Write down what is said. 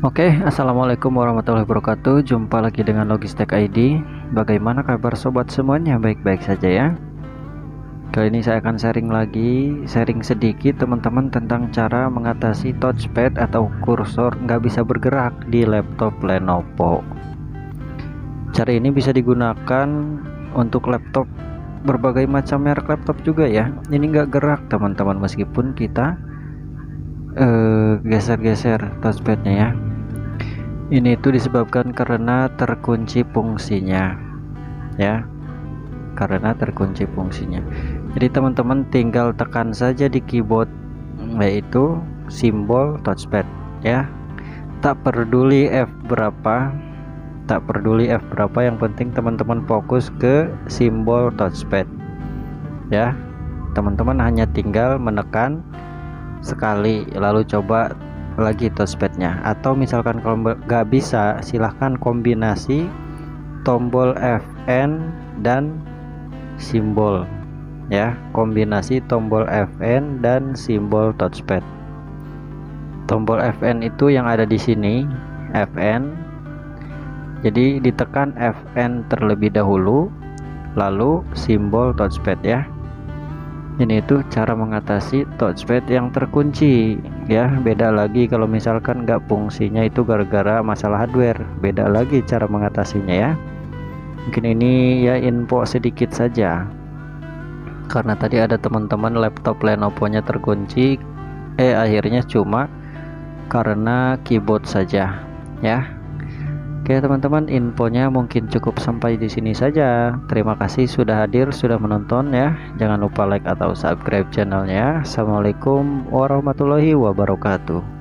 Oke, assalamualaikum warahmatullahi wabarakatuh. Jumpa lagi dengan Logistek ID. Bagaimana kabar sobat semuanya? Baik-baik saja ya. Kali ini saya akan sharing sedikit teman-teman tentang cara mengatasi touchpad atau kursor nggak bisa bergerak di laptop Lenovo. Cara ini bisa digunakan untuk laptop berbagai macam merek laptop juga ya. Ini nggak gerak teman-teman meskipun kita geser-geser touchpadnya ya. Ini itu disebabkan karena terkunci fungsinya ya, karena terkunci fungsinya. Jadi teman-teman tinggal tekan saja di keyboard yaitu simbol touchpad ya, tak peduli F berapa, yang penting teman-teman fokus ke simbol touchpad ya. Teman-teman hanya tinggal menekan sekali lalu coba lagi touchpadnya, atau misalkan kalau nggak bisa silahkan kombinasi tombol Fn dan simbol ya, kombinasi tombol Fn dan simbol touchpad. Tombol Fn itu yang ada di sini, Fn, jadi ditekan Fn terlebih dahulu lalu simbol touchpad ya. Ini itu cara mengatasi touchpad yang terkunci ya. Beda lagi kalau misalkan nggak fungsinya itu gara-gara masalah hardware, beda lagi cara mengatasinya ya. Mungkin ini ya info sedikit saja, karena tadi ada teman-teman laptop Lenovo-nya terkunci, akhirnya cuma karena keyboard saja ya. Oke teman-teman, infonya mungkin cukup sampai di sini saja. Terima kasih sudah hadir, sudah menonton ya. Jangan lupa like atau subscribe channelnya. Assalamualaikum warahmatullahi wabarakatuh.